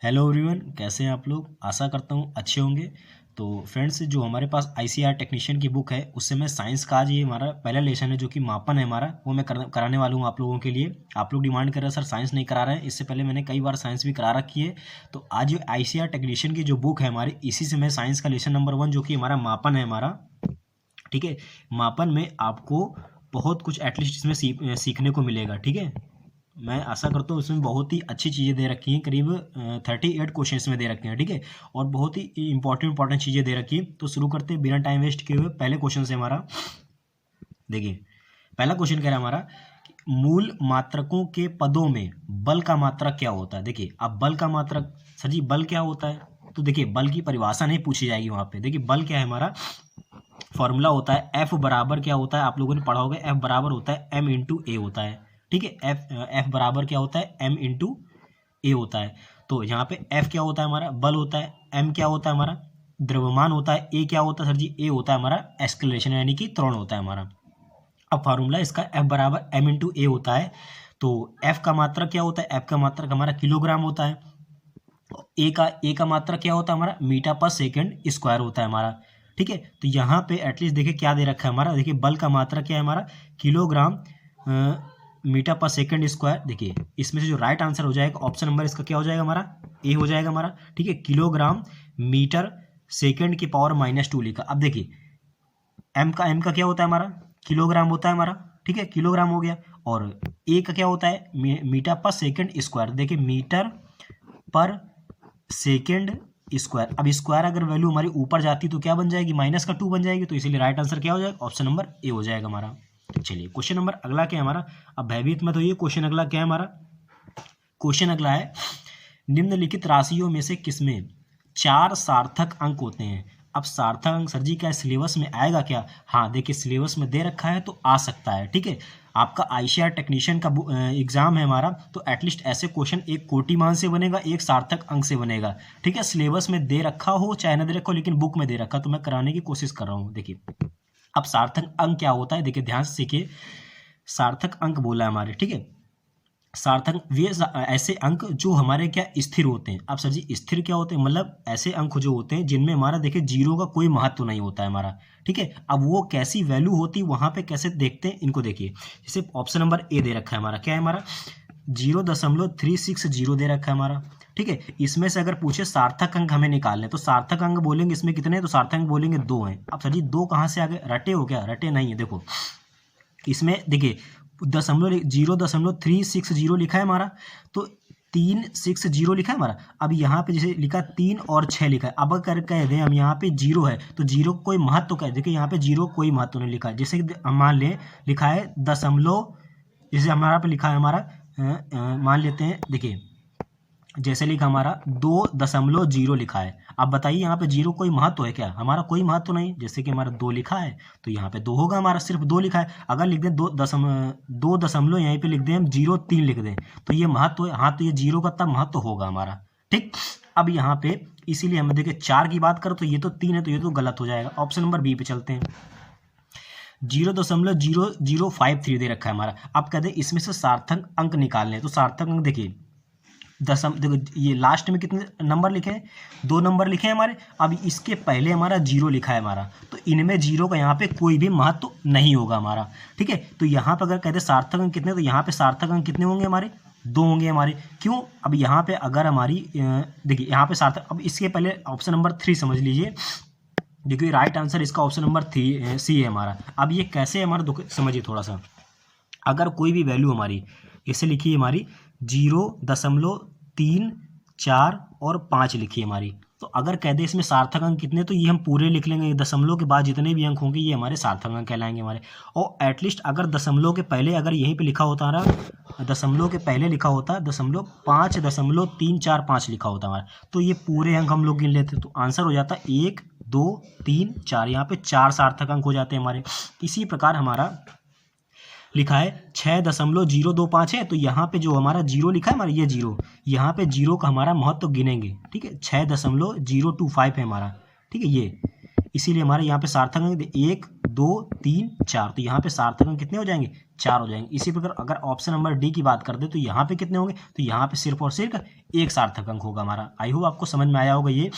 Hello everyone, कैसे हैं आप लोग। आशा करता हूँ अच्छे होंगे। तो फ्रेंड्स, जो हमारे पास आईसीआर टेक्नीशियन की बुक है उससे मैं साइंस का आज ये हमारा पहला लेसन है जो कि मापन है हमारा, वो मैं कराने वाला हूँ आप लोगों के लिए। आप लोग डिमांड कर रहे हैं सर साइंस नहीं करा रहे हैं, इससे पहले मैंने कई बार साइंस भी करा रखी है। तो आज ये आईसीआर टेक्नीशियन की जो बुक है हमारी, इसी से मैं साइंस का लेसन नंबर 1 जो कि हमारा मापन है हमारा, ठीक है। मापन में आपको बहुत कुछ एटलीस्ट इसमें सीखने को मिलेगा, ठीक है। मैं आशा करता हूँ इसमें बहुत ही अच्छी चीज़ें दे रखी हैं, करीब 38 क्वेश्चन में दे रखे हैं, ठीक है। और बहुत ही इंपॉर्टेंट चीज़ें दे रखी हैं। तो शुरू करते हैं बिना टाइम वेस्ट किए हुए पहले क्वेश्चन से हमारा। देखिए, पहला क्वेश्चन कह रहा है हमारा कि मूल मात्रकों के पदों में बल का मात्रक क्या होता है। देखिए, अब बल का मात्रक, सर जी बल क्या होता है, तो देखिए बल की परिभाषा नहीं पूछी जाएगी वहाँ पे। देखिए बल क्या है हमारा, फॉर्मूला होता है एफ बराबर क्या होता है, आप लोगों ने पढ़ा होगा, एफ बराबर होता है एम इंटू ए होता है, ठीक है। एफ बराबर क्या होता है, एम इंटू ए होता है। तो यहाँ पे एफ क्या होता है हमारा, बल होता है। एम क्या होता है हमारा, द्रव्यमान होता है। ए क्या होता है सर जी, ए होता है हमारा एक्सलेशन यानी कि त्वरण होता है हमारा। अब फार्मूला इसका एफ बराबर एम इंटू ए होता है। तो एफ का मात्रक क्या होता है, एफ का मात्रक हमारा किलोग्राम होता है। ए का मात्रक क्या होता है हमारा, मीटर पर सेकंड स्क्वायर होता है हमारा, ठीक है। तो यहाँ पे एटलीस्ट देखिए क्या दे रखा है हमारा, देखिए बल का मात्रक क्या है हमारा, किलोग्राम मीटर पर सेकंड स्क्वायर। देखिए इसमें से जो राइट आंसर हो जाएगा ऑप्शन नंबर इसका क्या हो जाएगा हमारा, ए हो जाएगा हमारा, ठीक है। किलोग्राम मीटर सेकंड की पावर -2 लिखा। अब देखिए एम का क्या होता है हमारा, किलोग्राम होता है हमारा, ठीक है, किलोग्राम हो गया। और ए का क्या होता है, मीटर पर सेकंड स्क्वायर। देखिए मीटर पर सेकेंड स्क्वायर। अब स्क्वायर अगर वैल्यू हमारी ऊपर जाती तो क्या बन जाएगी, -2 बन जाएगी। तो इसीलिए राइट आंसर क्या हो जाएगा, ऑप्शन नंबर ए हो जाएगा हमारा। चलिए क्वेश्चन नंबर अगला क्या है हमारा। अब भयभीत में तो ये क्वेश्चन अगला क्या है हमारा, क्वेश्चन अगला है निम्नलिखित राशियों में से किसमें 4 सार्थक अंक होते हैं। अब सार्थक अंक सर जी क्या सिलेबस में आएगा क्या, हाँ देखिए सिलेबस में दे रखा है तो आ सकता है, ठीक है। आपका आईसीआर टेक्नीशियन का एग्जाम है हमारा, तो एटलीस्ट ऐसे क्वेश्चन एक कोटिमान से बनेगा, एक सार्थक अंक से बनेगा, ठीक है। सिलेबस में दे रखा हो चाहे न दे रखा हो, लेकिन बुक में दे रखा तो मैं कराने की कोशिश कर रहा हूँ। देखिए अब सार्थक अंक क्या होता है, देखिए ध्यान से सीखिए। सार्थक अंक बोला है हमारे, ठीक है। सार्थक वे ऐसे अंक जो हमारे क्या स्थिर होते हैं। अब सर जी स्थिर क्या होते हैं, मतलब ऐसे अंक जो होते हैं जिनमें हमारा देखिए जीरो का कोई महत्व नहीं होता है हमारा, ठीक है। अब वो कैसी वैल्यू होती है वहां पे कैसे देखते हैं इनको, देखिए जैसे ऑप्शन नंबर ए दे रखा है हमारा, क्या है हमारा 0.360 दे रखा है हमारा, ठीक है। इसमें से अगर पूछे सार्थक अंक हमें निकालने, तो सार्थक अंक बोलेंगे इसमें कितने हैं, तो सार्थक अंक बोलेंगे 2 हैं। अब सर जी 2 कहाँ से आ गए, रटे हो क्या, रटे नहीं है। देखो इसमें देखिए 0.360 लिखा है हमारा, तो 360 लिखा है हमारा। अब यहाँ पे जैसे लिखा 3 और 6 लिखा है। अब अगर कह दें हम यहाँ पे 0 है तो 0 को कोई महत्व कह, देखिए यहाँ पे 0 कोई महत्व नहीं लिखा है। जैसे हम मान लें लिखा है दशमलव, जैसे हमारा पे लिखा है हमारा मान लेते हैं, देखिए जैसे लिखा हमारा 2.0 लिखा है। अब बताइए यहाँ पे 0 कोई महत्व है क्या, हमारा कोई महत्व नहीं। जैसे कि हमारा 2 लिखा है तो यहाँ पे 2 होगा हमारा, सिर्फ 2 लिखा है। अगर लिख दें 2 दशमलव यहीं पे लिख दें हम 0.3 लिख दें तो ये महत्व है, हाँ तो ये 0 का तब महत्व होगा हमारा, ठीक। अब यहाँ पे इसीलिए हम देखिए 4 की बात करो तो ये तो 3 है, तो ये तो गलत हो जाएगा। ऑप्शन नंबर बी पे चलते हैं। 0.0053 दे रखा है हमारा। अब कहते हैं इसमें से सार्थक अंक निकालने, तो सार्थक अंक देखिए देखो ये लास्ट में कितने नंबर लिखे हैं, 2 नंबर लिखे हैं हमारे। अब इसके पहले हमारा 0 लिखा है हमारा, तो इनमें 0 का यहाँ पे कोई भी महत्व नहीं होगा हमारा, ठीक है। तो यहाँ पे अगर कहते हैं सार्थक अंक कितने, तो यहाँ पे सार्थक अंक कितने होंगे हमारे, 2 होंगे हमारे। क्यों, अब यहाँ पे अगर हमारी देखिए यहाँ पे सार्थक, अब इसके पहले ऑप्शन नंबर 3 समझ लीजिए। देखिए राइट आंसर इसका ऑप्शन नंबर सी है हमारा। अब ये कैसे हमारा समझिए थोड़ा सा, अगर कोई भी वैल्यू हमारी इसे लिखी हमारी 0.34 और 5 लिखी हमारी, तो अगर कह दे इसमें सार्थक अंक कितने, तो ये हम पूरे लिख लेंगे। दशमलव के बाद जितने भी अंक होंगे ये हमारे सार्थक अंक कहलाएंगे हमारे। और एटलीस्ट अगर दशमलव के पहले अगर यहीं पे लिखा होता हमारा, दशमलव के पहले लिखा होता 5.345 लिखा होता हमारा, तो ये पूरे अंक हम लोग गिन लेते, तो आंसर हो जाता 1 2 3 4। यहाँ पे 4 सार्थक अंक हो जाते हैं हमारे। इसी प्रकार हमारा लिखा है 6.025 है, तो यहाँ पे जो हमारा 0 लिखा है हमारा, ये 0, यहाँ पे 0 का हमारा महत्व गिनेंगे, ठीक है। 6.025 है हमारा, ठीक है। ये इसीलिए हमारे यहाँ पे सार्थक अंक 1 2 3 4, तो यहाँ पे सार्थक अंक कितने हो जाएंगे, 4 हो जाएंगे। इसी प्रकार अगर ऑप्शन नंबर डी की बात करते तो यहाँ पे कितने होंगे, तो यहाँ पे सिर्फ और सिर्फ एक सार्थक अंक होगा हमारा। आई होप आपको समझ में आया होगा ये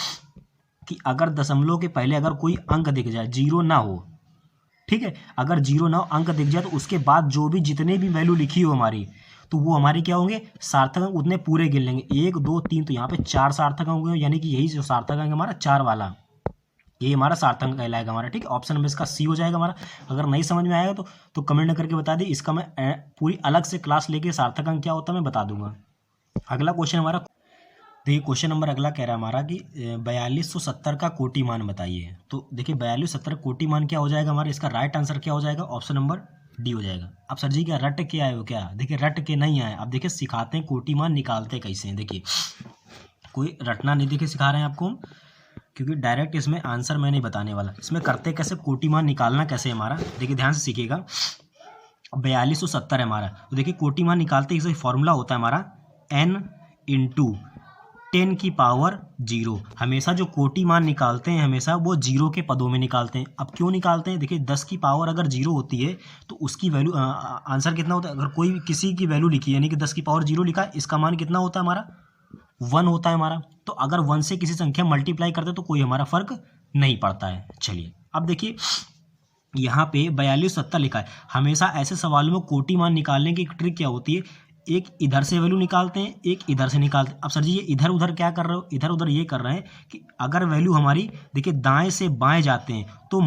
कि अगर दशमलव के पहले अगर कोई अंक दिख जाए, जीरो ना हो, ठीक है, अगर जीरो ना हो, अंक दिख जाए, तो उसके बाद जो भी जितने भी वैल्यू लिखी हो हमारी, तो वो हमारे क्या होंगे, सार्थक अंक उतने पूरे गिन लेंगे, 1 2 3, तो यहाँ पे 4 सार्थक अंक होंगे, यानी कि यही जो सार्थक अंक हमारा 4 वाला, ये हमारा सार्थक अंक कहलाएगा हमारा। ठीक है, ऑप्शन नंबर इसका सी हो जाएगा हमारा। अगर नहीं समझ में आएगा तो कमेंट करके बता दी, इसका मैं पूरी अलग से क्लास लेके सार्थक अंक क्या होता है मैं बता दूंगा। अगला क्वेश्चन हमारा, देखिए क्वेश्चन नंबर अगला कह रहा है हमारा कि 4270 का कोटि मान बताइए। तो देखिए 4270 कोटि मान क्या हो जाएगा हमारा, इसका राइट आंसर क्या हो जाएगा, ऑप्शन नंबर डी हो जाएगा। अब सर जी क्या रट के आए हो क्या, देखिए रट के नहीं आए, अब देखिए सिखाते हैं कोटि मान निकालते कैसे हैं। देखिए कोई रटना नहीं, देखिए सिखा रहे हैं आपको, क्योंकि डायरेक्ट इसमें आंसर मैं नहीं बताने वाला, इसमें करते कैसे, कोटि मान निकालना कैसे हमारा, देखिए ध्यान से सीखिएगा। 4270 है हमारा, तो देखिए कोटि मान निकालते इसे फॉर्मूला होता है हमारा n इंटू 10 की पावर 0। हमेशा जो कोटि मान निकालते हैं हमेशा वो जीरो के पदों में निकालते हैं। अब क्यों निकालते हैं, देखिए 10 की पावर अगर 0 होती है तो उसकी वैल्यू आंसर कितना होता है, अगर कोई किसी की वैल्यू लिखी यानी कि 10 की पावर 0 लिखा है, इसका मान कितना होता है हमारा 1 होता है हमारा। तो अगर 1 से किसी संख्या मल्टीप्लाई करते तो कोई हमारा फर्क नहीं पड़ता है। चलिए अब देखिए यहाँ पे 4270 लिखा है। हमेशा ऐसे सवालों में कोटि मान निकालने की एक ट्रिक क्या होती है, एक इधर से वैल्यू निकालते हैं, एक इधर से निकालते हैं। अब सर जी ये इधर उधर क्या कर रहे हो, इधर उधर ये कर रहे हैं कि अगर वैल्यू हमारी देखिए दाएं से बाएं जाते हैं तो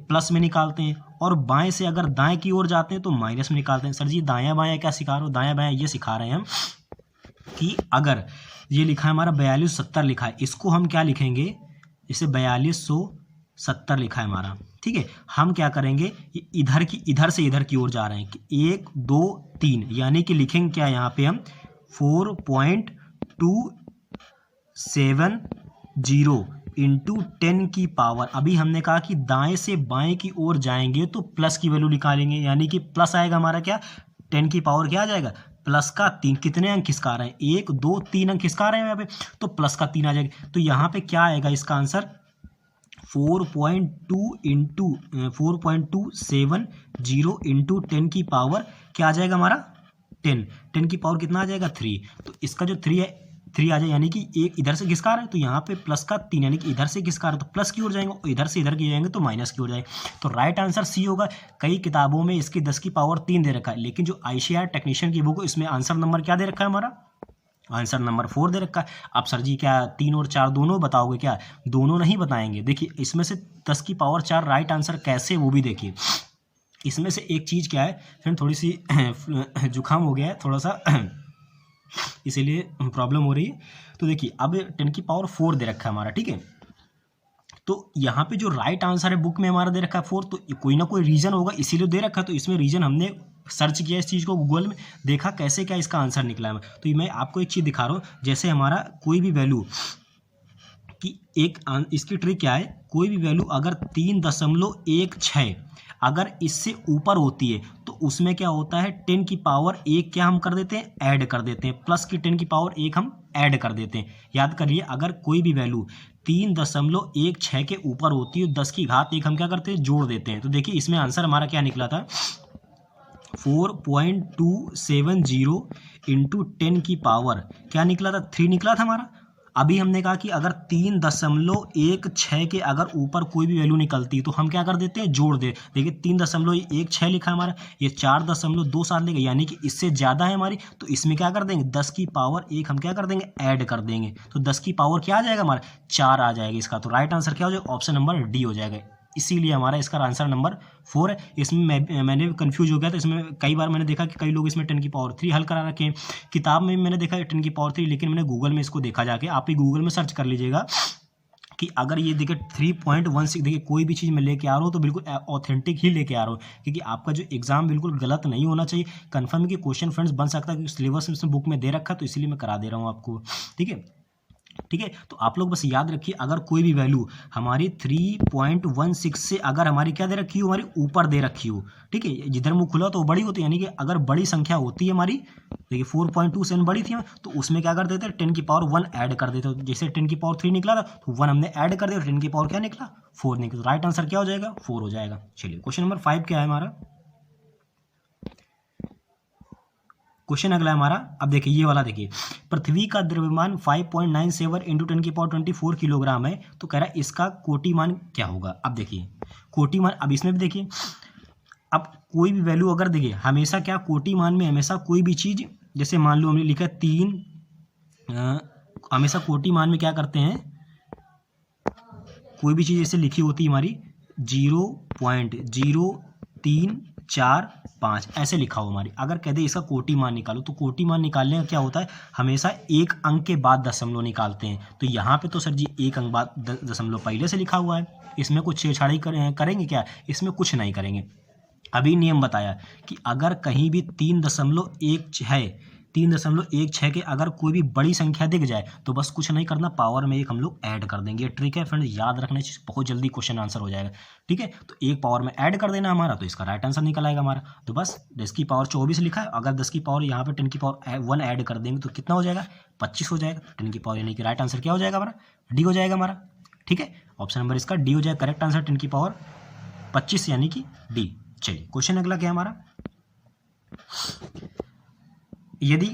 प्लस में निकालते हैं, और बाएं से अगर दाएं की ओर जाते हैं तो माइनस में निकालते हैं। सर जी दायां बायां क्या सिखा रहे हो, दायां बायां ये सिखा रहे हैं हम कि अगर ये लिखा है हमारा 4270 लिखा है, इसको हम क्या लिखेंगे, इसे 4270 लिखा है हमारा, ठीक है। हम क्या करेंगे, इधर से इधर की ओर जा रहे हैं कि 1 2 3, यानी कि लिखेंगे क्या यहाँ पे हम 4.270 इंटू 10 की पावर, अभी हमने कहा कि दाएं से बाएं की ओर जाएंगे तो प्लस की वैल्यू निकालेंगे, यानी कि प्लस आएगा हमारा क्या, 10 की पावर क्या आ जाएगा, प्लस का 3। कितने अंक खिसका रहे हैं, 1 2 3 अंक खिसका रहे हैं यहाँ पे, तो प्लस का 3 आ जाएगा। तो यहाँ पे क्या आएगा इसका आंसर, 4.270 इंटू 10 की पावर क्या आ जाएगा हमारा 10 की पावर कितना आ जाएगा 3। तो इसका जो 3 है 3 आ जाए, यानी कि एक इधर से घिसका रहा है तो यहाँ पे प्लस का 3, यानी कि इधर से घिसका रहा है तो प्लस की ओर जाएंगे, और इधर से इधर की जाएंगे तो माइनस की ओर जाएंगे। तो राइट आंसर सी होगा। कई किताबों में इसकी 10 की पावर 3 दे रखा है, लेकिन जो ICAR टेक्नीशियन की बुक है इसमें आंसर नंबर क्या दे रखा है हमारा, आंसर नंबर 4 दे रखा है। अब सर जी क्या 3 और 4 दोनों बताओगे क्या, दोनों नहीं बताएंगे। देखिए इसमें से 10 की पावर 4 राइट आंसर कैसे, वो भी देखिए। इसमें से एक चीज़ क्या है, फिर थोड़ी सी जुकाम हो गया है थोड़ा सा इसीलिए प्रॉब्लम हो रही है। तो देखिए अब 10 की पावर 4 दे रखा है हमारा, ठीक है। तो यहाँ पे जो राइट आंसर है बुक में हमारा दे रखा है 4, तो कोई ना कोई रीज़न होगा इसीलिए दे रखा है। तो इसमें रीज़न हमने सर्च किया इस चीज़ को गूगल में, देखा कैसे क्या इसका आंसर निकला है। तो मैं आपको एक चीज़ दिखा रहा हूँ, जैसे हमारा कोई भी वैल्यू कि इसकी ट्रिक क्या है, कोई भी वैल्यू अगर 3.16 अगर इससे ऊपर होती है तो उसमें क्या होता है 10 की पावर 1 क्या हम कर देते हैं, ऐड कर देते हैं, प्लस की 10 की पावर 1 हम ऐड कर देते हैं। याद करिए अगर कोई भी वैल्यू 3.16 के ऊपर होती है 10 की घात 1 हम क्या करते हैं, जोड़ देते हैं। तो देखिए इसमें आंसर हमारा क्या निकला था, 4.270 इंटू 10 की पावर क्या निकला था, 3 निकला था हमारा। अभी हमने कहा कि अगर 3.16 के अगर ऊपर कोई भी वैल्यू निकलती है तो हम क्या कर देते हैं, जोड़ दे। देखिए 3.16 लिखा है हमारा, ये 4.27 लेगा, यानी कि इससे ज़्यादा है हमारी, तो इसमें क्या कर देंगे 10 की पावर 1 हम क्या कर देंगे, ऐड कर देंगे। तो 10 की पावर क्या आ जाएगा हमारा 4 आ जाएगा इसका। तो राइट आंसर क्या हो जाएगा, ऑप्शन नंबर डी हो जाएगा। इसीलिए हमारा इसका आंसर नंबर 4 है। इसमें मैंने कंफ्यूज हो गया था, इसमें कई बार मैंने देखा कि कई लोग इसमें 10 की पावर 3 हल करा रखे हैं। किताब में मैंने देखा 10 की पावर 3, लेकिन मैंने गूगल में इसको देखा जाके, आप ही गूगल में सर्च कर लीजिएगा कि अगर ये देखिए 3.16, देखिए कोई भी चीज़ मैं लेके आ रहा हूँ तो बिल्कुल ऑथेंटिक ही लेके आ रहा हूँ, क्योंकि आपका जो एग्जाम बिल्कुल गलत नहीं होना चाहिए। कन्फर्म की क्वेश्चन फ्रेंड्स बन सकता है, क्योंकि सिलेबस में बुक में दे रखा है, तो इसीलिए मैं करा दे रहा हूँ आपको, ठीक है। ठीक है। तो आप लोग बस याद रखिए, अगर कोई भी वैल्यू हमारी 3.16 से अगर हमारी क्या दे रखी हो, हमारी ऊपर दे रखी हो, ठीक है, जिधर मुंह खुला तो वो बड़ी होती है, यानी कि अगर बड़ी संख्या होती है हमारी, देखिए 4.27 बड़ी थी, तो उसमें क्या कर देते हैं 10 की पावर 1 ऐड कर देते हो। जैसे 10 की पावर 3 निकला था तो 1 हमने ऐड कर दिया, 10 की पावर क्या निकला 4 निकला। तो राइट आंसर क्या हो जाएगा 4 हो जाएगा। चलिए क्वेश्चन नंबर 5 क्या है हमारा, क्वेश्चन अगला है हमारा। अब देखिए ये वाला, देखिए पृथ्वी का द्रव्यमान 5.97 इंटू 10 की पावर 24 किलोग्राम है, तो कह रहा है इसका कोटिमान क्या होगा। अब देखिए कोटिमान, अब इसमें भी देखिए, अब कोई भी वैल्यू अगर देखिए हमेशा क्या कोटिमान में हमेशा कोई भी चीज, जैसे मान लो हमने लिखा 3, हमेशा कोटिमान में क्या करते हैं, कोई भी चीज जैसे लिखी होती है हमारी 0.0345 ऐसे लिखा हो हमारी, अगर कह दे इसका कोटि मान निकालो, तो कोटि मान निकालने का क्या होता है, हमेशा एक अंक के बाद दशमलव निकालते हैं। तो यहाँ पे तो सर जी एक अंक बाद दशमलव पहले से लिखा हुआ है, इसमें कुछ छेड़छाड़ी करेंगे क्या, इसमें कुछ नहीं करेंगे। अभी नियम बताया कि अगर कहीं भी 3.16 के अगर कोई भी बड़ी संख्या दिख जाए तो बस कुछ नहीं करना, पावर में एक हम लोग ऐड कर देंगे। ट्रिक है फ्रेंड्स, याद रखना चाहिए, बहुत जल्दी क्वेश्चन आंसर हो जाएगा। ठीक है, तो एक पावर में ऐड कर देना हमारा, तो इसका राइट आंसर निकल आएगा हमारा। तो बस 10 की पावर 24 लिखा है, अगर 10 की पावर यहाँ पे 10 की पावर 1 ऐड कर देंगे तो कितना हो जाएगा 25 हो जाएगा। 10 की पावर यानी कि राइट आंसर क्या हो जाएगा हमारा, डी हो जाएगा हमारा। ठीक है, ऑप्शन नंबर इसका डी हो जाएगा करेक्ट आंसर, 10 की पावर 25 यानी कि डी। चलिए क्वेश्चन अगला क्या है हमारा, यदि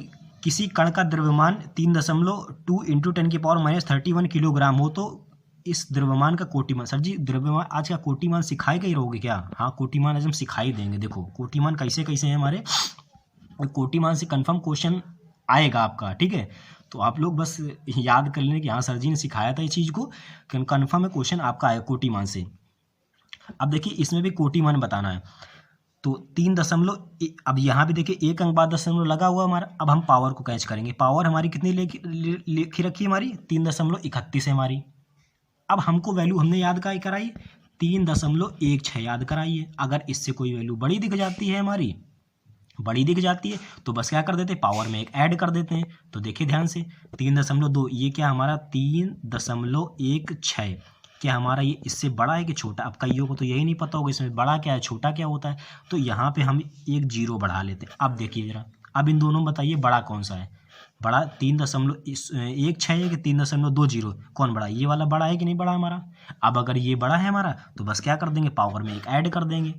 किसी कण का द्रव्यमान 3.2 इंटू 10 की पावर -31 किलोग्राम हो तो इस द्रव्यमान का कोटिमान। सर जी द्रव्यमान आज का कोटिमान सिखाए गए रहोगे क्या, हाँ कोटिमान आज हम सिखाई देंगे। देखो कोटिमान कैसे कैसे हैं हमारे, और कोटिमान से कंफर्म क्वेश्चन आएगा आपका। ठीक है, तो आप लोग बस याद कर लें कि हाँ सर जी ने सिखाया था इस चीज़ को, कंफर्म है क्वेश्चन आपका आएगा कोटिमान से। अब देखिए इसमें भी कोटिमान बताना है, तो 3 अब यहाँ भी देखिए एक अंक बाद दशमलव लगा हुआ हमारा। अब हम पावर को कैच करेंगे, पावर हमारी कितनी लिखी रखी है हमारी 3.31 है हमारी। अब हमको वैल्यू हमने याद का कराई 3.16 याद कराइए। अगर इससे कोई वैल्यू बड़ी दिख जाती है हमारी, बड़ी दिख जाती है तो बस क्या कर देते हैं, पावर में एक ऐड कर देते हैं। तो देखिए ध्यान से 3.2 ये क्या हमारा 3.16 क्या हमारा ये इससे बड़ा है कि छोटा। अब कईयों को तो यही नहीं पता होगा इसमें बड़ा क्या है छोटा क्या होता है, तो यहाँ पे हम एक 0 बढ़ा लेते हैं। अब देखिए जरा, अब इन दोनों में बताइए बड़ा कौन सा है, बड़ा 3.16 है कि 3.20, कौन बड़ा, ये वाला बड़ा है कि नहीं बड़ा हमारा। अब अगर ये बड़ा है हमारा तो बस क्या कर देंगे, पावर में एक ऐड कर देंगे।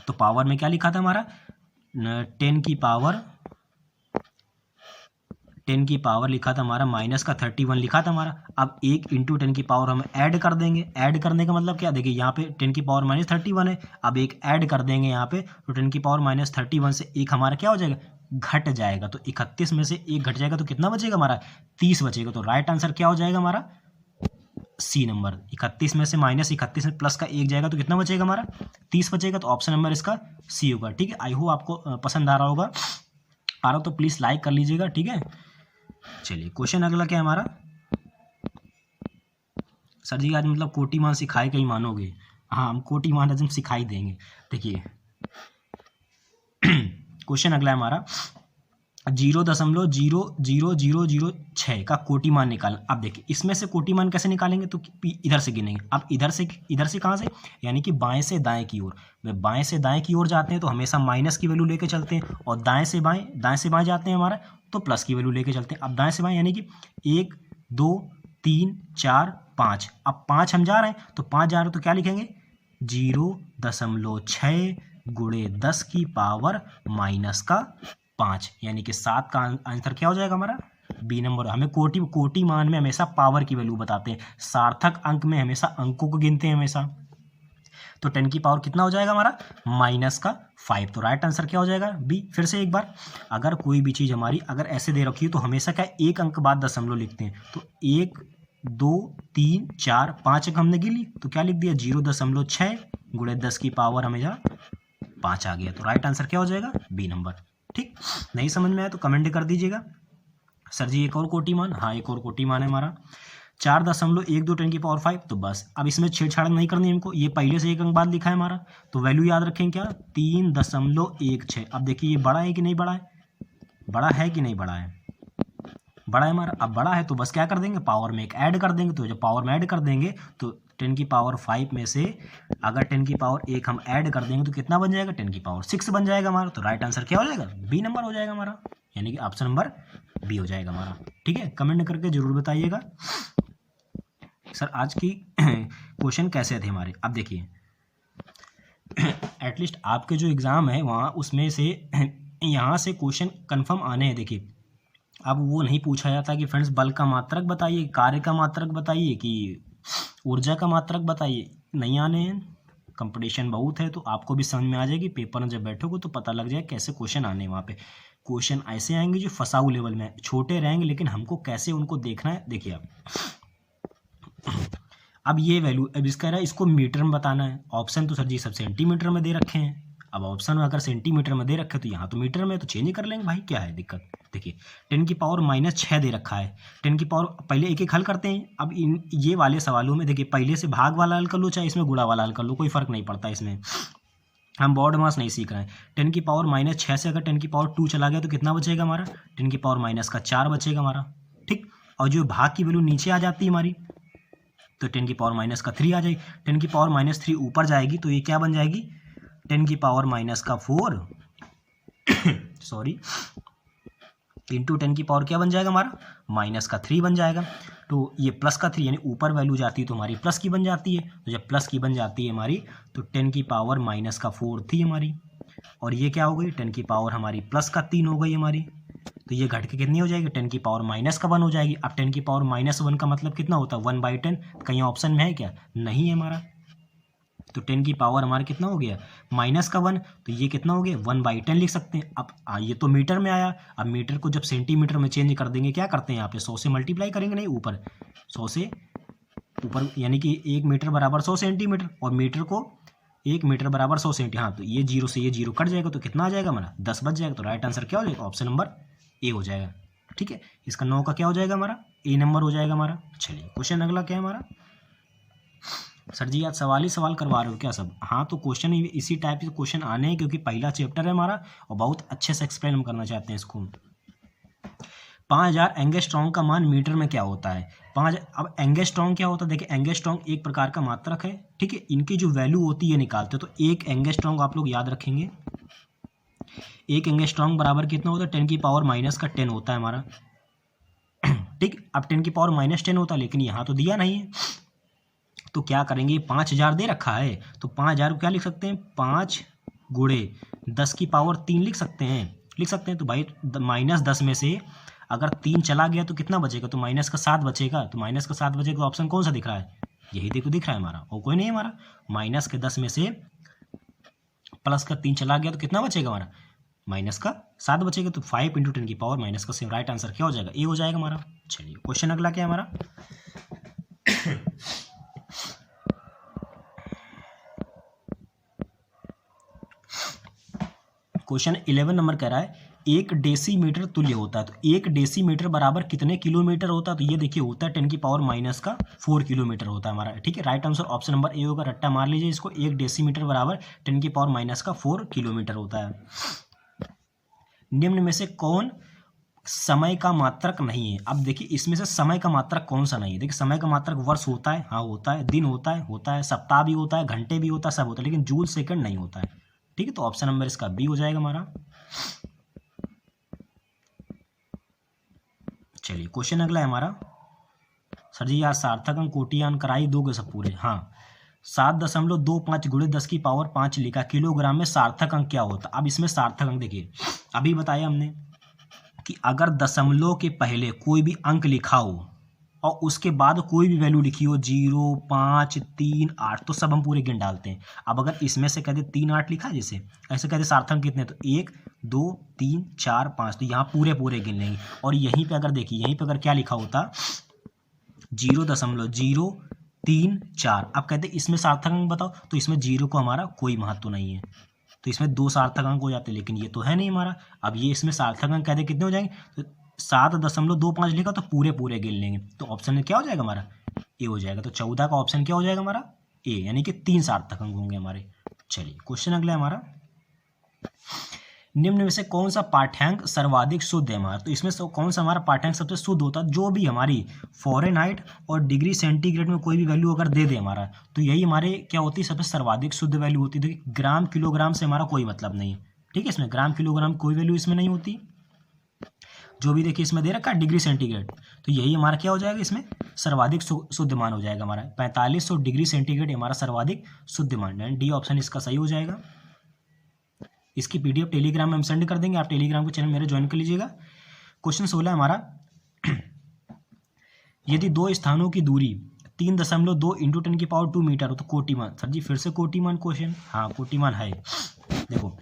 तो पावर में क्या लिखा था हमारा 10 की पावर लिखा था हमारा -31 लिखा था हमारा। अब 1 इंटू 10 की पावर हम ऐड कर देंगे। ऐड करने का मतलब क्या, देखिए यहाँ पे 10 की पावर -31 है, अब एक ऐड कर देंगे यहाँ पे, तो 10 की पावर -31 से एक हमारा क्या हो जाएगा, घट जाएगा। तो 31 में से एक घट जाएगा तो कितना बचेगा हमारा 30 बचेगा। तो राइट आंसर क्या हो जाएगा हमारा सी नंबर। 31 में से -31 में प्लस का 1 जाएगा तो कितना बचेगा हमारा 30 बचेगा। तो ऑप्शन नंबर इसका सी होगा। ठीक है, आई होप आपको पसंद आ रहा होगा, आ रहा हो तो प्लीज़ लाइक कर लीजिएगा। ठीक है, चलिए क्वेश्चन अगला क्या है हमारा, सर जी आज मतलब कोटिमान सिखाए कहीं मानोगे, हाँ हम कोटिमान आज हम सिखाई देंगे। देखिए क्वेश्चन अगला है हमारा 0.00006 का कोटिमान निकाल। अब देखिए इसमें से कोटिमान कैसे निकालेंगे, तो इधर से गिनेंगे। अब इधर से कहाँ से, यानी कि बाएं से दाएं की ओर। बाएं से दाएं की ओर जाते हैं तो हमेशा माइनस की वैल्यू लेके चलते हैं, और दाएं से बाएं जाते हैं हमारा तो प्लस की वैल्यू लेके चलते हैं। अब दाएं से बाएं यानी कि 1 2 3 4 5, अब 5 हम जा रहे हैं तो 5 जा रहे हैं तो क्या लिखेंगे 0.6 गुणे 10 की पावर -5, यानी कि 7 का आंसर क्या हो जाएगा हमारा बी नंबर। हमें कोटि मान में हमेशा पावर की वैल्यू बताते हैं, सार्थक अंक में हमेशा अंकों को गिनते हैं हमेशा। तो 10 की पावर कितना हो जाएगा हमारा -5। तो राइट आंसर क्या हो जाएगा बी। फिर से एक बार, अगर कोई भी चीज़ हमारी अगर ऐसे दे रखी है तो हमेशा क्या एक अंक बाद दशमलव लिखते हैं। तो 1 2 3 4 5 अंक हमने गिन ली तो क्या लिख दिया 0.6 गुणे 10 की पावर हमेशा 5 आ गया। तो राइट आंसर क्या हो जाएगा बी नंबर। ठीक, नहीं समझ में आया तो कमेंट कर दीजिएगा। सर जी एक और कोटिमान, हाँ एक और कोटिमान है हमारा 4.12 10 की पावर 5। तो बस अब इसमें छेड़छाड़ नहीं करनी है हमको, ये पहले से एक अंक बाद लिखा है हमारा, तो वैल्यू याद रखें क्या 3.16। अब देखिए ये बड़ा है कि नहीं बड़ा है, बड़ा है कि नहीं बड़ा है, बड़ा है हमारा। अब बड़ा है तो बस क्या कर देंगे, पावर में एक ऐड कर देंगे। तो जब पावर में ऐड कर देंगे तो 10 की पावर 5 में से अगर 10 की पावर 1 हम ऐड कर देंगे तो कितना बन जाएगा, 10 की पावर 6 बन जाएगा हमारा। तो राइट आंसर क्या हो जाएगा, बी नंबर हो जाएगा हमारा, यानी कि ऑप्शन नंबर बी हो जाएगा हमारा। ठीक है, कमेंट करके जरूर बताइएगा सर आज की क्वेश्चन कैसे थे हमारे। अब देखिए एटलीस्ट आपके जो एग्ज़ाम है वहाँ उसमें से यहाँ से क्वेश्चन कंफर्म आने हैं। देखिए अब वो नहीं पूछा जाता कि फ्रेंड्स बल का मात्रक बताइए, कार्य का मात्रक बताइए, कि ऊर्जा का मात्रक बताइए, नहीं आने हैं। कंपटीशन बहुत है तो आपको भी समझ में आ जाएगी, पेपर में जब बैठोगे तो पता लग जाए कैसे क्वेश्चन आने हैं। वहाँ पे क्वेश्चन ऐसे आएंगे जो फसाऊ लेवल में, छोटे रहेंगे लेकिन हमको कैसे उनको देखना है। देखिए अब ये वैल्यू, अब इसका रहा इसको मीटर में बताना है। ऑप्शन तो सर जी सब सेंटीमीटर में दे रखे हैं। अब ऑप्शन में अगर सेंटीमीटर में दे रखे तो यहाँ तो मीटर में, तो चेंज कर लेंगे भाई, क्या है दिक्कत। देखिए 10 की पावर -6 दे रखा है। 10 की पावर पहले एक एक हल करते हैं। अब इन ये वाले सवालों में देखिए पहले से भाग वाला हल कर लो चाहे इसमें गुणा वाला हल कर लो, कोई फर्क नहीं पड़ता इसमें, हम बोर्ड मास नहीं सीख रहे हैं। 10 की पावर -6 से अगर 10 की पावर 2 चला गया तो कितना बचेगा हमारा, 10 की पावर -4 बचेगा हमारा। ठीक, और जो भाग की वैल्यू नीचे आ जाती है हमारी तो 10 की पावर -3 आ जाएगी। 10 की पावर -3 ऊपर जाएगी तो ये क्या बन जाएगी, 10 की पावर -4 सॉरी इंटू 10 की पावर क्या बन जाएगा हमारा, -3 बन जाएगा। तो ये +3 यानी ऊपर वैल्यू जाती है तो हमारी प्लस की बन जाती है। तो जब प्लस की बन जाती है हमारी तो 10 की पावर -4 थी हमारी, और ये क्या हो गई, 10 की पावर हमारी +3 हो गई हमारी। तो ये घट के कितनी हो जाएगी, 10 की पावर -1 हो जाएगी। अब 10 की पावर/1 का मतलब कितना होता है, 1/10। कहीं ऑप्शन में है क्या, नहीं है हमारा। तो 10 की पावर हमारा कितना हो गया, -1, तो ये कितना हो गया, 1/10 लिख सकते हैं। अब ये तो मीटर में आया, अब मीटर को जब सेंटीमीटर में चेंज कर देंगे, क्या करते हैं यहाँ पे 100 से मल्टीप्लाई करेंगे, नहीं ऊपर 100 से ऊपर, यानी कि 1 मीटर बराबर 100 सेंटीमीटर, और मीटर को 1 मीटर बराबर 100 सेंटीमीटर। हाँ तो ये 0 से ये 0 कट जाएगा तो कितना आ जाएगा हमारा, 10 बच जाएगा। तो राइट आंसर क्या हो जाएगा, ऑप्शन नंबर ए हो जाएगा। ठीक है, इसका 9 का क्या हो जाएगा हमारा, ए नंबर हो जाएगा हमारा। चलिए क्वेश्चन अगला क्या है हमारा। सर जी आज सवाल ही सवाल करवा रहे हो क्या सब, हाँ तो क्वेश्चन इसी टाइप के क्वेश्चन आने हैं क्योंकि पहला चैप्टर है हमारा और बहुत अच्छे से एक्सप्लेन हम करना चाहते हैं इसको। 5000 एंगस्ट्रॉन्ग का मान मीटर में क्या होता है, 5। अब एंगस्ट्रॉन्ग क्या होता है, देखिए एंगस्ट्रॉन्ग एक प्रकार का मात्रक है। ठीक है, इनकी जो वैल्यू होती है निकालते तो एक एंगस्ट्रॉन्ग आप लोग याद रखेंगे, एक एंगस्ट्रॉन्ग बराबर कितना होता है, 10 की पावर -10 होता है हमारा। ठीक, अब 10 की पावर -10 होता है लेकिन यहाँ तो दिया नहीं है, तो क्या करेंगे, 5000 दे रखा है तो 5000 को क्या लिख सकते हैं, 5 × 10 की पावर 3 लिख सकते हैं। तो भाई -10 में से अगर 3 चला गया तो कितना बचेगा, तो -7 बचेगा। तो -7 बचेगा तो ऑप्शन कौन सा दिख रहा है, यही देखो दिख रहा है हमारा, और कोई नहीं है हमारा। -10 में से +3 चला गया तो कितना बचेगा हमारा, -7 बचेगा। तो 5 × 10 की पावर -7, राइट आंसर क्या हो जाएगा, ए हो जाएगा हमारा। चलिए क्वेश्चन अगला क्या है हमारा। क्वेश्चन 11 नंबर कह रहा है 1 डेसीमीटर तुल्य होता है, तो 1 डेसीमीटर बराबर कितने किलोमीटर होता है, तो ये देखिए होता है 10 की पावर -4 किलोमीटर होता है हमारा। ठीक है, right answer option number A होगा, रट्टा मार लीजिए इसको। 1 डेसीमीटर बराबर 10 की पावर -4 किलोमीटर होता है। निम्न में से कौन समय का मात्रक नहीं है। अब देखिए इसमें से समय का मात्रक कौन सा नहीं है, देखिए समय का मात्रक वर्ष होता है, हाँ होता है, दिन होता है, सप्ताह भी होता है, घंटे भी होता है, सब होता है, लेकिन जूल सेकंड नहीं होता है। ठीक है, तो ऑप्शन नंबर इसका बी हो जाएगा हमारा। चलिए क्वेश्चन अगला है हमारा। सर जी यार सार्थक अंक कोटियान कराई दोगे सब पूरे, हाँ 7.25 × 10 की पावर 5 लिखा, किलोग्राम में सार्थक अंक क्या होता। अब इसमें सार्थक अंक देखिए अभी बताया हमने कि अगर दशमलव के पहले कोई भी अंक लिखा हो और उसके बाद कोई भी वैल्यू लिखी हो 0, 5, 3, 8 तो सब हम पूरे गिन डालते हैं। अब अगर इसमें से कहते 3, 8 लिखा जैसे, ऐसे कहते सार्थक कितने, तो 1, 2, 3, 4, 5, तो यहाँ पूरे गिन लेंगे। और यहीं पे अगर देखिए यहीं पे अगर क्या लिखा होता 0.034, अब कहते इसमें सार्थक अंक बताओ, तो इसमें 0 को हमारा कोई महत्व नहीं है, तो इसमें 2 सार्थक अंक हो जाते, लेकिन ये तो है नहीं हमारा। अब ये इसमें सार्थक अंक कहते कितने हो जाएंगे, तो 7.25 लिखा तो पूरे गिन लेंगे, तो ऑप्शन में क्या हो जाएगा हमारा, ए हो जाएगा। तो 14 का ऑप्शन क्या हो जाएगा हमारा, ए, यानी कि 3 सार्थक अंक होंगे हमारे। चलिए क्वेश्चन अगला है हमारा। निम्न में से कौन सा पाठ्यांक सर्वाधिक शुद्ध है हमारा? तो इसमें से कौन सा हमारा पाठ्यांक सबसे शुद्ध होता है? जो भी हमारी फ़ारेनहाइट और डिग्री सेंटीग्रेड में कोई भी वैल्यू अगर दे दे हमारा, तो यही हमारे क्या होती है, सबसे सर्वाधिक शुद्ध वैल्यू होती है। देखिए ग्राम किलोग्राम से हमारा कोई मतलब नहीं है, ठीक है, इसमें ग्राम किलोग्राम कोई वैल्यू इसमें नहीं होती। जो भी देखिए इसमें दे रखा है डिग्री सेंटीग्रेड, तो यही हमारा क्या हो जाएगा, इसमें सर्वाधिक शुद्ध मान हो जाएगा हमारा। 4500 डिग्री सेंटीग्रेड हमारा सर्वाधिक शुद्ध मान है। डी ऑप्शन इसका सही हो जाएगा। इसकी पीडीएफ टेलीग्राम में हम सेंड कर देंगे, आप टेलीग्राम के चैनल मेरे ज्वाइन कर लीजिएगा। क्वेश्चन 16 हमारा, यदि दो स्थानों की दूरी 3.2 × 10⁻² मीटर हो तो कोटिमान। सर जी फिर से कोटिमान क्वेश्चन, हाँ कोटिमान है। देखो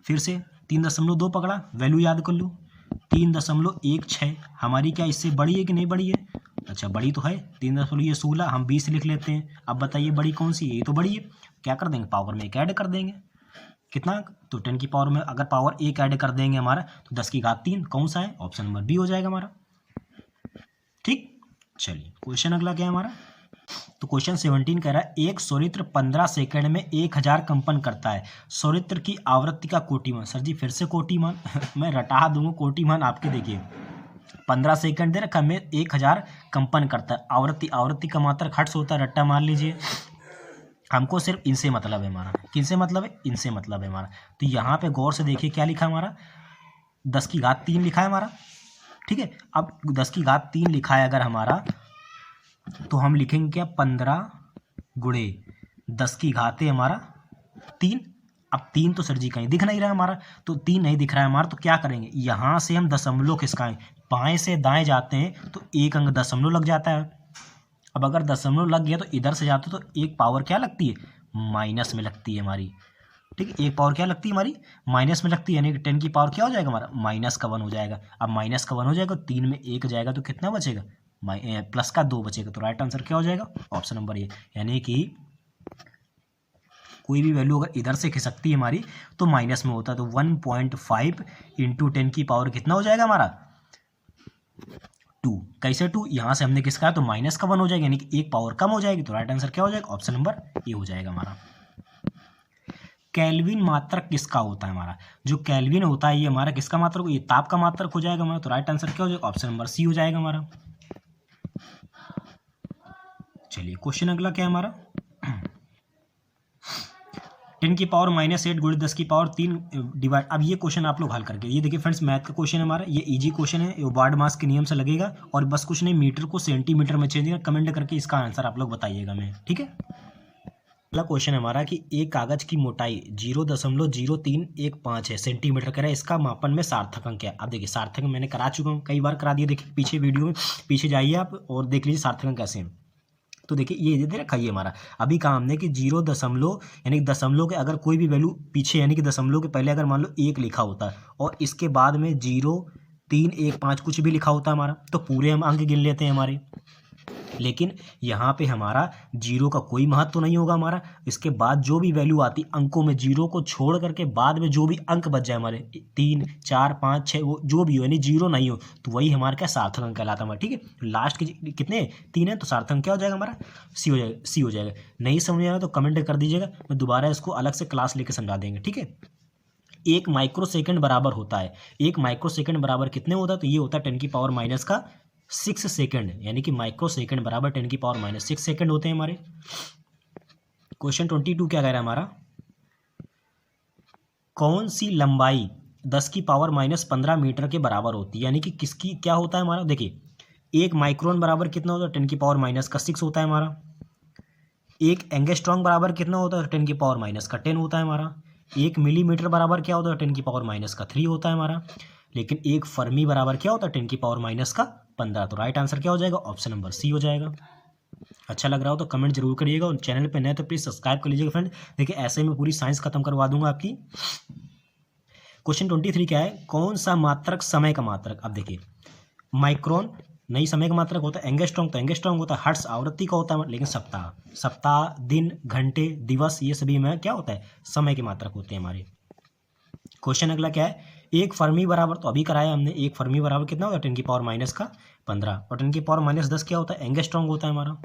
फिर से 3.2 पकड़ा, वैल्यू याद कर लो 3.16 हमारी क्या इससे बड़ी है कि नहीं बड़ी है? अच्छा बड़ी तो है, 3.16 हम 20 लिख लेते हैं। अब बताइए बड़ी कौन सी है? ये तो बड़ी है। क्या कर देंगे, पावर में एक ऐड कर देंगे। कितना? तो 10 की पावर में अगर पावर एक ऐड कर देंगे हमारा तो 10⁻³ कौन सा है? ऑप्शन नंबर बी हो जाएगा हमारा। ठीक, चलिए क्वेश्चन अगला क्या है हमारा? तो क्वेश्चन 17 कह रहा है एक स्वरित्र 15 सेकंड में 1000 कंपन करता है, स्वरित्र की आवृत्ति का कोटिमान। सर जी फिर से कोटिमान मैं रटा दूंगा कोटिमान आपके। देखिए 15 सेकंड दे रखा में 1000 कंपन करता है, आवृत्ति का मात्रक हर्ट्ज होता है, रट्टा मान लीजिए। हमको सिर्फ इनसे मतलब है हमारा, किनसे मतलब है? इनसे मतलब है हमारा। तो यहाँ पे गौर से देखिए क्या लिखा है हमारा, 10⁻³ लिखा है हमारा, ठीक है। अब 10⁻³ लिखा है अगर हमारा, तो हम लिखेंगे क्या, 15 × 10⁻³ हमारा 3। अब 3 तो सर जी कहीं दिख नहीं रहा है हमारा, तो 3 नहीं दिख रहा है हमारा, तो क्या करेंगे, यहाँ से हम दशमलव खिसकाएं, बाएं से दाएं जाते हैं तो एक अंक दशमलव लग जाता है। अब अगर दशमलव लग गया तो इधर से जाते तो एक पावर क्या लगती है, माइनस में लगती है हमारी, ठीक है। एक पावर क्या लगती है हमारी, माइनस में लगती है, यानी कि 10 की पावर क्या हो जाएगा हमारा, -1 हो जाएगा। अब -1 हो जाएगा, 3 में 1 जाएगा तो कितना बचेगा, +2 बचेगा। तो राइट आंसर क्या हो जाएगा, ऑप्शन नंबर ए। यानी कि कोई भी वैल्यू अगर इधर से खिसकती है हमारी तो माइनस में होता है। तो 1.5 × 10 की पावर कितना हो जाएगा हमारा, 2। कैसे 2, यहाँ से हमने किसका है तो -1 हो जाएगा, यानी कि एक पावर कम हो जाएगी। तो राइट आंसर क्या हो जाएगा, ऑप्शन नंबर ए हो जाएगा हमारा। केल्विन मात्रक किसका होता है हमारा, जो केल्विन होता है ये हमारा किसका मात्रक, ये ताप का मात्रक हो जाएगा हमारा। तो राइट आंसर क्या हो जाएगा, ऑप्शन नंबर सी हो जाएगा हमारा। चलिए क्वेश्चन अगला क्या है हमारा, 10 की पावर -8 × 10 की पावर 3 डिवाइड। अब ये क्वेश्चन आप लोग हल करके, ये देखिए फ्रेंड्स मैथ का क्वेश्चन है हमारा, ये इजी क्वेश्चन है, ये वार्ड मास के नियम से लगेगा और बस कुछ नहीं, मीटर को सेंटीमीटर में चेंज करके कमेंट करके इसका आंसर आप लोग बताइएगा मैं, ठीक है। अगला क्वेश्चन है हमारा कि एक कागज की मोटाई 0.0315 है सेंटीमीटर कह रहा है, इसका मापन में सार्थक अंक है। अब देखिए सार्थक मैंने करा चुका हूँ, कई बार करा दिया, देखिए पीछे वीडियो में पीछे जाइए आप और देख लीजिए सार्थक अंक कैसे हैं। तो देखिए ये दे रखा है हमारा, अभी कहा हमने कि 0 यानी कि दशमलव के अगर कोई भी वैल्यू पीछे, यानी कि दशमलव के पहले अगर मान लो 1 लिखा होता है और इसके बाद में 0, 3, 1, 5 कुछ भी लिखा होता है हमारा, तो पूरे हम अंक गिन लेते हैं हमारे। लेकिन यहाँ पे हमारा 0 का कोई महत्व नहीं होगा हमारा, इसके बाद जो भी वैल्यू आती अंकों में 0 को छोड़ करके बाद में जो भी अंक बच जाए हमारे 3, 4, 5, 6 वो जो भी हो, यानी 0 नहीं हो तो वही हमारा क्या सार्थक अंक कहलाता है हमारा, ठीक है। लास्ट के कितने 3 है तो सार्थक अंक क्या हो जाएगा हमारा, सी हो जाएगा, सी हो जाएगा। नहीं समझ आया तो कमेंट कर दीजिएगा, मैं दोबारा इसको अलग से क्लास लेके समझा देंगे, ठीक है। 1 माइक्रो सेकंड बराबर होता है, 1 माइक्रो सेकंड बराबर कितने होता है, तो ये होता है 10 की पावर -6 सेकंड, यानी कि माइक्रो सेकंड बराबर 10 की पावर -6 सेकंड होते हैं हमारे। क्वेश्चन 22 क्या कह रहा है हमारा, कौन सी लंबाई 10 की पावर -15 मीटर के बराबर होती है, यानी कि किसकी क्या होता है हमारा। देखिए 1 माइक्रोन बराबर कितना होता है, 10 की पावर -6 होता है हमारा। 1 एंगस्ट्रॉम बराबर कितना होता है, 10 की पावर -10 होता है हमारा। 1 मिलीमीटर बराबर क्या होता है, 10 की पावर -3 होता है हमारा। लेकिन 1 फर्मी बराबर क्या होता है, 10 की पावर -15। तो राइट आंसर क्या हो जाएगा, ऑप्शन नंबर सी हो जाएगा। अच्छा लग रहा हो तो कमेंट जरूर करिएगा और चैनल पे नए तो प्लीज़ सब्सक्राइब कर लीजिएगा फ्रेंड। देखिए ऐसे में पूरी साइंस खत्म करवा दूंगा आपकी। क्वेश्चन 23 क्या है, कौन सा मात्रक समय का मात्रक। अब देखिए माइक्रोन नहीं समय का मात्रक होता है, एंगस्ट्रॉम तो एंगस्ट्रॉम होता है, हर्ट्ज आवृत्ति का होता है, लेकिन सप्ताह दिन घंटे दिवस ये सभी में क्या होता है, समय के मात्रक होते हैं हमारे। क्वेश्चन अगला क्या है, 1 फर्मी बराबर, तो अभी कराया हमने, 1 फर्मी बराबर कितना होता है, 10 की पावर -15 और 10 की पावर -10 क्या होता है, एंगस्ट्रॉम होता है हमारा।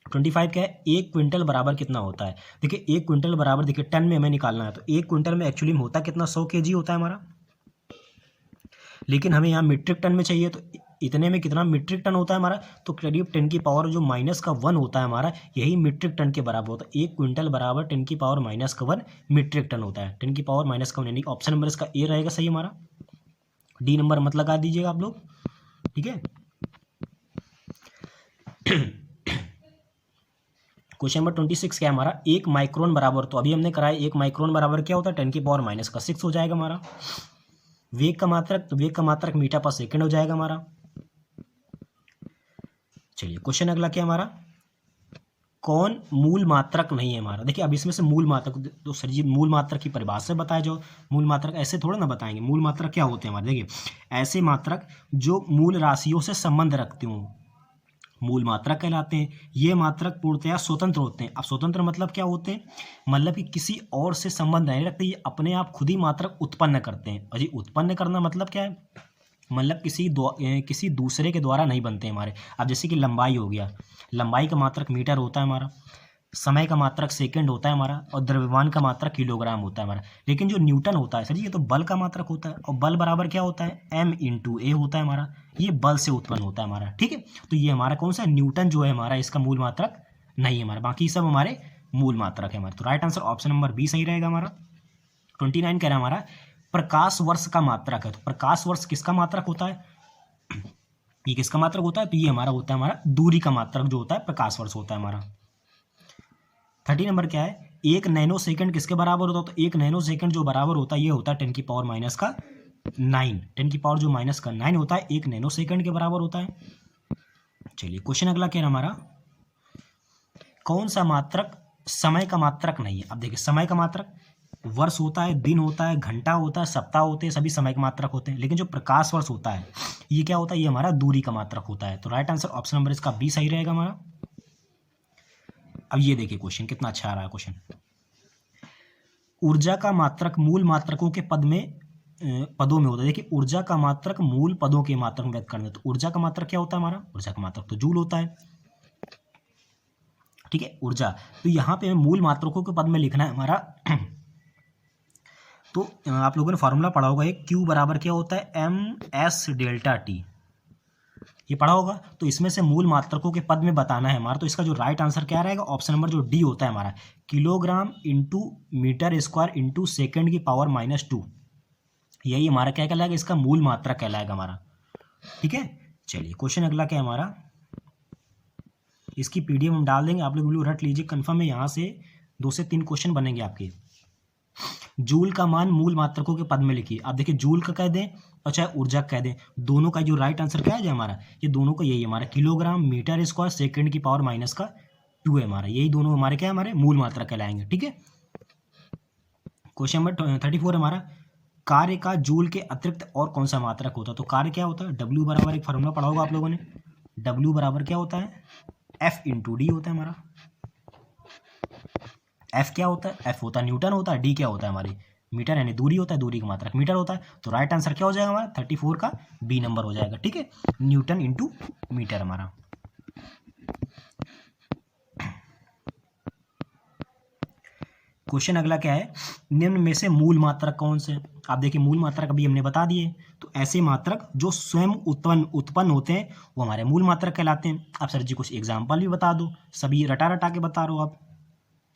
25 क्या है, 1 क्विंटल बराबर कितना होता है। देखिए 1 क्विंटल बराबर, देखिए टन में हमें निकालना है, तो 1 क्विंटल में एक्चुअली में होता कितना, 100 kg होता है हमारा, लेकिन हमें यहाँ मीट्रिक टन में चाहिए, तो इतने में कितना मीट्रिक टन होता है हमारा, तो करीब 10 की पावर जो -1 होता है हमारा, यही मीट्रिक टन के बराबर होता है। 1 क्विंटल बराबर 10 की पावर -1 मीट्रिक टन होता है, 10 की पावर -1, यानी ऑप्शन नंबर इसका ए रहेगा सही हमारा। डी नंबर मत लगा दीजिएगा आप लोग, ठीक है। क्वेश्चन नंबर 26 क्या है हमारा, 1 माइक्रोन बराबर, तो अभी हमने कराया 1 माइक्रोन बराबर क्या होता है, 10 की पावर -6 हो जाएगा हमारा। वेग का मात्रक, तो वेग का मात्रक मीटर पर सेकंड हो जाएगा हमारा। चलिए क्वेश्चन अगला क्या हमारा, कौन मूल मात्रक नहीं है हमारा। देखिए अब इसमें से मूल मात्रक, तो सर जी मूल मात्रक की परिभाषा बताया जो, मूल मात्रक ऐसे थोड़ा ना बताएंगे, मूल मात्रक क्या होते हैं हमारे, देखिए ऐसे मात्रक जो मूल राशियों से संबंध रखते हों, मूल मात्रक कहलाते हैं। ये मात्रक पूर्णतया स्वतंत्र होते हैं। अब स्वतंत्र मतलब क्या होते हैं, मतलब कि किसी और से संबंध नहीं रखते, ये अपने आप खुद ही मात्रक उत्पन्न करते हैं। और ये उत्पन्न करना मतलब क्या है, मतलब किसी दूसरे के द्वारा नहीं बनते हमारे। अब जैसे कि लंबाई हो गया, लंबाई का मात्रक मीटर होता है हमारा, समय का मात्रक सेकंड होता है हमारा, और द्रव्यमान का मात्रक किलोग्राम होता है हमारा। लेकिन जो न्यूटन होता है सर जी, ये तो बल का मात्रक होता है, और बल बराबर क्या होता है, m/a होता है हमारा, ये बल से उत्पन्न होता है हमारा, ठीक है। तो ये हमारा कौन सा, न्यूटन जो है हमारा, इसका मूल मात्रक नहीं है हमारा, बाकी सब हमारे मूल मात्रक है हमारे। तो right answer option number B सही रहेगा हमारा। 29 कह रहा है हमारा, प्रकाश वर्ष का मात्रक है। तो प्रकाश वर्ष किसका मात्रक होता है, ये किसका मात्रक होता है, तो ये हमारा होता है हमारा दूरी का मात्रक जो होता है, प्रकाश वर्ष होता है हमारा। 30 नंबर क्या है, 1 नैनो सेकंड किसके बराबर होता है, तो 1 नैनो सेकंड जो बराबर होता है, ये होता है 10 की पावर -9, 10 की पावर जो -9 होता है, 1 नैनो सेकंड के बराबर होता है। चलिए क्वेश्चन अगला क्या है हमारा, कौन सा मात्रक समय का मात्रक नहीं है। अब देखिए समय का मात्रक वर्ष होता है, दिन होता है, घंटा होता है, सप्ताह होते हैं, सभी समय के मात्रक होते हैं। लेकिन जो प्रकाश वर्ष होता है, ये क्या होता है, ये हमारा दूरी का मात्रक होता है। तो राइट आंसर ऑप्शन नंबर इसका बी सही रहेगा हमारा। अब ये देखिए क्वेश्चन कितना अच्छा आ रहा है क्वेश्चन, ऊर्जा का मात्रक मूल मात्रकों के पदों में होता है। देखिए ऊर्जा का मात्रक मूल पदों के मात्रक में व्यक्त करना, तो ऊर्जा का मात्रक क्या होता है हमारा, ऊर्जा का मात्रक तो जूल होता है, ठीक है, ऊर्जा। तो यहाँ पे मूल मात्रकों के पद में लिखना है हमारा। तो आप लोगों ने फॉर्मूला पढ़ा होगा, एक Q बराबर क्या होता है, ms∆T, ये पढ़ा होगा। तो इसमें से मूल मात्रकों के पद में बताना है हमारा, तो इसका जो राइट आंसर क्या रहेगा, ऑप्शन नंबर जो डी होता है हमारा, kilogram into metre square into second की पावर -2, यही हमारा क्या कहलाएगा, इसका मूल मात्रक कहलाएगा हमारा, ठीक है। चलिए क्वेश्चन अगला क्या है हमारा, इसकी पीडीएफ हम डाल देंगे, आप लोग वीडियो रट लीजिए, कन्फर्म है यहाँ से 2 से 3 क्वेश्चन बनेंगे आपके। जूल का मान मूल मात्रकों के पद में लिखिए। आप देखिए जूल का कह दें और चाहे ऊर्जा कह दें, दोनों का जो राइट आंसर क्या है जो हमारा, ये दोनों का यही हमारा, किलोग्राम मीटर स्क्वायर सेकंड की पावर -2 है हमारा, यही दोनों हमारे क्या है, हमारे मूल मात्रक कहलाएंगे, ठीक है। क्वेश्चन नंबर 34 हमारा, कार्य का जूल के अतिरिक्त और कौन सा मात्रक होता है। तो कार्य क्या होता है, W बराबर, एक फॉर्मूला पढ़ा होगा आप लोगों ने, W बराबर क्या होता है, F/D होता है हमारा। F क्या होता है, F होता है न्यूटन होता है, D क्या होता है हमारी मीटर, यानी दूरी होता है, दूरी का मात्रक मीटर होता है। तो राइट आंसर क्या हो जाएगा हमारा, 34 का बी नंबर हो जाएगा, ठीक है, न्यूटन इंटू मीटर हमारा। क्वेश्चन अगला क्या है, निम्न में से मूल मात्रक कौन से। आप देखिए मूल मात्रक अभी हमने बता दिए, तो ऐसे मात्रक जो स्वयं उत्पन्न होते हैं वो हमारे मूल मात्रक कहलाते हैं। आप सर जी कुछ एग्जाम्पल भी बता दो, सभी रटा रटा के बता रहे हो आप,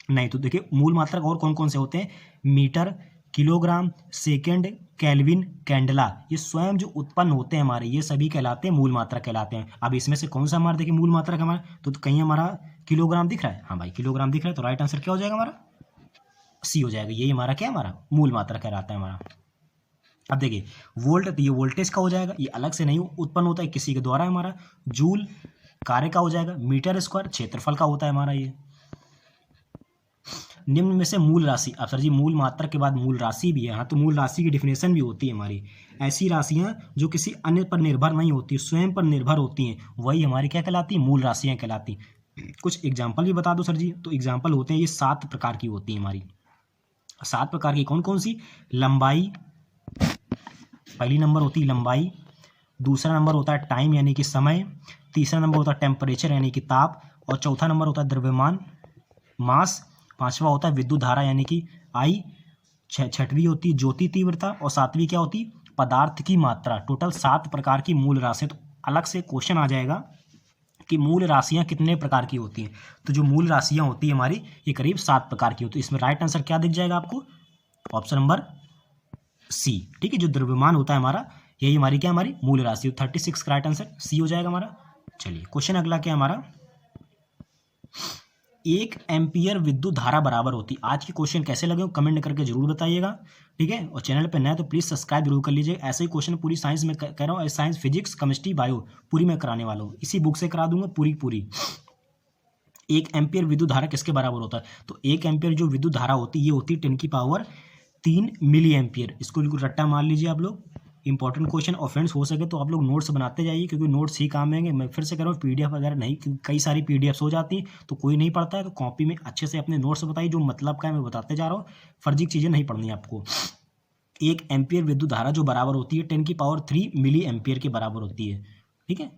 नहीं तो देखिए मूल मात्रक और कौन कौन से होते हैं, metre, kilogram, second, kelvin, candela, ये स्वयं जो उत्पन्न होते हैं हमारे, ये सभी कहलाते हैं मूल मात्रक कहलाते हैं। अब इसमें से कौन सा हमारा देखिए मूल मात्रक हमारा, तो कहीं हमारा किलोग्राम दिख रहा है, हाँ भाई किलोग्राम दिख रहा है, तो राइट आंसर क्या हो जाएगा हमारा, सी हो जाएगा, यही हमारा क्या हमारा मूल मात्रक कहलाता है हमारा। अब देखिए वोल्ट, तो ये वोल्टेज का हो जाएगा, ये अलग से नहीं उत्पन्न होता है, किसी के द्वारा हमारा। जूल कार्य का हो जाएगा, मीटर स्क्वायर क्षेत्रफल का होता है हमारा ये। निम्न में से मूल राशि, अब सर जी मूल मात्रक के बाद मूल राशि भी है, हाँ तो मूल राशि की डिफिनेशन भी होती है हमारी, ऐसी राशियां जो किसी अन्य पर निर्भर नहीं होती, स्वयं पर निर्भर होती हैं, वही हमारी क्या कहलाती है, मूल राशियां कहलाती। कुछ एग्जाम्पल भी बता दो सर जी, तो एग्जाम्पल होते हैं ये 7 प्रकार की होती है हमारी। 7 प्रकार की कौन कौन सी, लंबाई, पहली नंबर होती है लंबाई, दूसरा नंबर होता है टाइम यानी कि समय, तीसरा नंबर होता है टेम्परेचर यानी कि ताप, और चौथा नंबर होता है द्रव्यमान, मास। पांचवा होता है विद्युत धारा यानी कि आई। छठवीं होती है ज्योति तीव्रता, और सातवीं क्या होती पदार्थ की मात्रा। टोटल 7 प्रकार की मूल राशि। तो अलग से क्वेश्चन आ जाएगा कि मूल राशियां कितने प्रकार की होती हैं। तो जो मूल राशियां होती है हमारी ये करीब 7 प्रकार की होती है। इसमें राइट आंसर क्या दिख जाएगा आपको, ऑप्शन नंबर सी। ठीक है, जो द्रव्यमान होता है हमारा यही हमारी क्या हमारी मूल राशि। 36 का राइट आंसर सी हो जाएगा हमारा। चलिए क्वेश्चन अगला क्या हमारा, 1 एम्पियर विद्युत धारा बराबर होती। आज के क्वेश्चन कैसे लगे हो कमेंट करके जरूर बताइएगा। ठीक है, और चैनल पे नया तो प्लीज सब्सक्राइब जरूर कर लीजिए। ऐसे ही क्वेश्चन पूरी साइंस में कह रहा हूँ, साइंस फिजिक्स केमिस्ट्री बायो पूरी मैं कराने वाला हूँ, इसी बुक से करा दूंगा पूरी। 1 एम्पियर विद्युत धारा किसके बराबर होता है, तो 1 एम्पियर जो विद्युत धारा होती है ये होती है 10⁻³ मिली एम्पियर। इसको बिल्कुल रट्टा मार लीजिए आप लोग, इंपॉर्टेंट क्वेश्चन। और फ्रेंड्स हो सके तो आप लोग नोट्स बनाते जाइए, क्योंकि नोट्स ही काम आएंगे। मैं फिर से कह रहा हूँ पीडीएफ वगैरह नहीं, क्योंकि कई सारी पीडीएफ्स हो जाती हैं तो कोई नहीं पढ़ता है। तो कॉपी में अच्छे से अपने नोट्स बताइए, जो मतलब का है मैं बताते जा रहा हूँ, फर्जी चीज़ें नहीं पढ़नी है आपको। 1 एम्पियर विद्युत धारा जो बराबर होती है 10⁻³ मिली एम्पियर के बराबर होती है। ठीक है,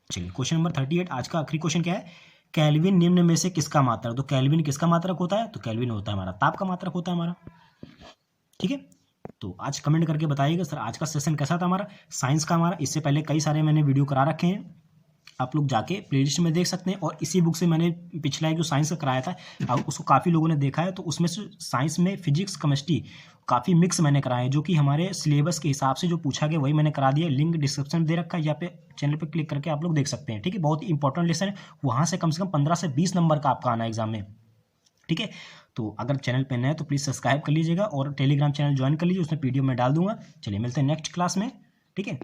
चलिए क्वेश्चन नंबर 38 आज का आखिरी क्वेश्चन क्या है, केल्विन निम्न में से किसका मात्रक। तो केल्विन किसका मात्रक होता है, तो केल्विन होता है हमारा ताप का मात्रक होता है हमारा। ठीक है, तो आज कमेंट करके बताइएगा सर आज का सेशन कैसा था हमारा साइंस का हमारा। इससे पहले कई सारे मैंने वीडियो करा रखे हैं, आप लोग जाके प्लेलिस्ट में देख सकते हैं। और इसी बुक से मैंने पिछला एक जो साइंस का कराया था अब उसको काफ़ी लोगों ने देखा है, तो उसमें से साइंस में फिजिक्स केमिस्ट्री काफ़ी मिक्स मैंने कराए हैं, जो कि हमारे सिलेबस के हिसाब से जो पूछा गया वही मैंने करा दिया। लिंक डिस्क्रिप्शन दे रखा है, या पे चैनल पे क्लिक करके आप लोग देख सकते हैं। ठीक है, बहुत ही इंपॉर्टेंट लेसन है, वहाँ से कम 15 से 20 नंबर का आपका आना है एग्जाम में। ठीक है, तो अगर चैनल पे नए हैं तो प्लीज़ सब्सक्राइब कर लीजिएगा, और टेलीग्राम चैनल ज्वाइन कर लीजिए, उसमें पीडीएफ में डाल दूंगा। चलिए मिलते हैं नेक्स्ट क्लास में। ठीक है।